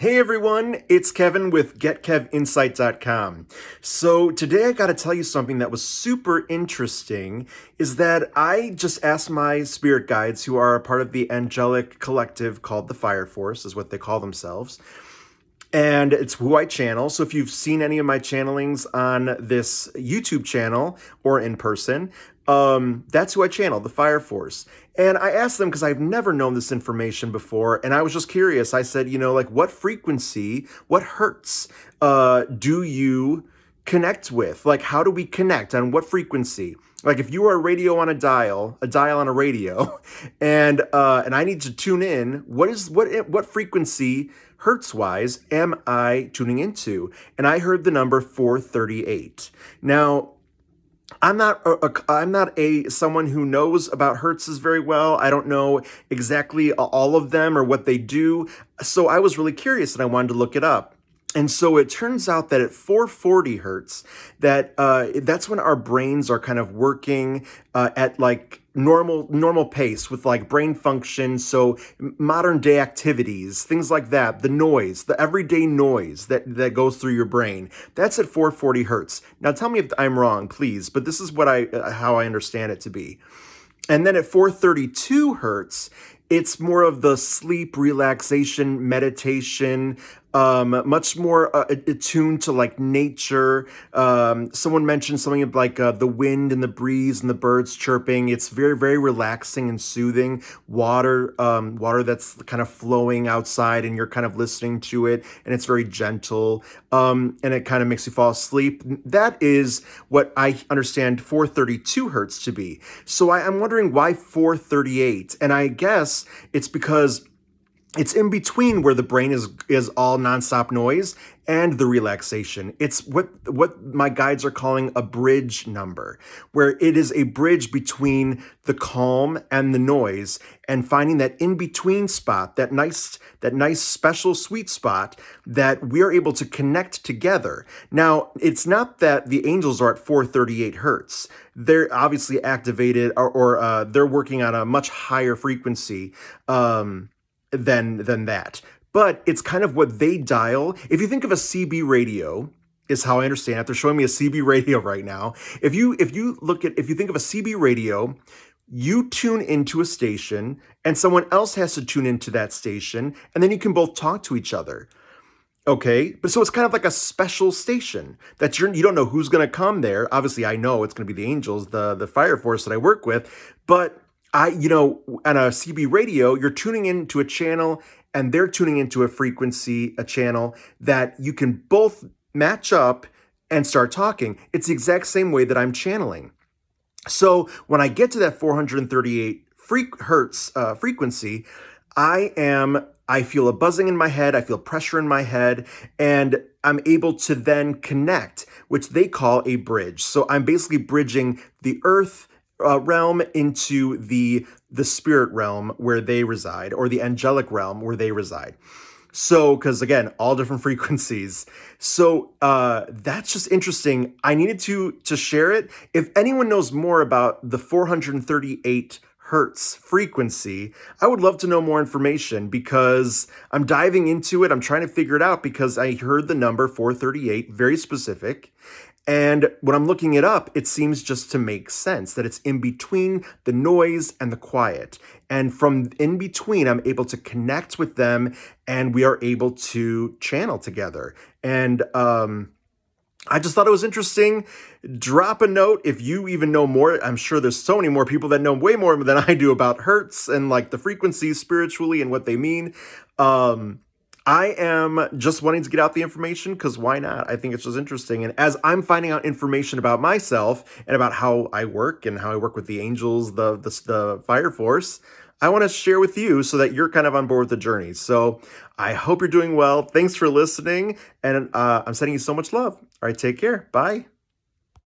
Hey everyone, it's Kevin with GetKevInsight.com. So today I got to tell you something that was super interesting is that I just asked my spirit guides who are a part of the angelic collective called the Fire Force, is what they call themselves. And it's who I channel. So if you've seen any of my channelings on this YouTube channel or in person, that's who I channel, the Fire Force. And I asked them because I've never known this information before, and I was just curious. I said, like what frequency, what hertz do you connect with? Like, how do we connect? On what frequency? Like, if you are a radio on a dial on a radio, and I need to tune in, what frequency, hertz wise, am I tuning into? And I heard the number 438. Now, I'm not a someone who knows about hertzes very well. I don't know exactly all of them or what they do. So I was really curious and I wanted to look it up. And so it turns out that at 440 hertz, that's when our brains are kind of working at like normal pace with like brain function. So modern day activities, things like that, the noise, the everyday noise that goes through your brain, that's at 440 hertz. Now tell me if I'm wrong, please, but this is what how I understand it to be. And then at 432 hertz, it's more of the sleep, relaxation, meditation, much more attuned to like nature. Someone mentioned something of like the wind and the breeze and the birds chirping. It's very, very relaxing and soothing. Water that's kind of flowing outside and you're kind of listening to it and it's very gentle. And it kind of makes you fall asleep. That is what I understand 432 hertz to be. So I'm wondering why 438? And I guess it's because it's in between where the brain is all nonstop noise and the relaxation. It's what my guides are calling a bridge number, where it is a bridge between the calm and the noise, and finding that in between spot, that nice special sweet spot that we're able to connect together. Now, it's not that the angels are at 438 hertz. They're obviously activated or they're working on a much higher frequency than that. But it's kind of what they dial. If you think of a CB radio, is how I understand it. They're showing me a CB radio right now. If you think of a CB radio, you tune into a station and someone else has to tune into that station, and then you can both talk to each other. Okay, but so it's kind of like a special station that you don't know who's going to come there. Obviously, I know it's going to be the angels, the Fire Force that I work with, but on a CB radio, you're tuning into a channel and they're tuning into a frequency, a channel that you can both match up and start talking. It's the exact same way that I'm channeling. So when I get to that 438 hertz frequency, I feel a buzzing in my head, I feel pressure in my head, and I'm able to then connect, which they call a bridge. So I'm basically bridging the earth realm into the spirit realm where they reside, or the angelic realm where they reside. So, because again, all different frequencies. So that's just interesting. I needed to share it. If anyone knows more about the 438 hertz frequency, I would love to know more information because I'm diving into it. I'm trying to figure it out because I heard the number 438, very specific. And when I'm looking it up, it seems just to make sense that it's in between the noise and the quiet. And from in between, I'm able to connect with them and we are able to channel together. And I just thought it was interesting. Drop a note if you even know more. I'm sure there's so many more people that know way more than I do about hertz and like the frequencies spiritually and what they mean. I am just wanting to get out the information because why not? I think it's just interesting. And as I'm finding out information about myself and about how I work and how I work with the angels, the Fire Force, I want to share with you so that you're kind of on board with the journey. So I hope you're doing well. Thanks for listening. And I'm sending you so much love. All right, take care. Bye.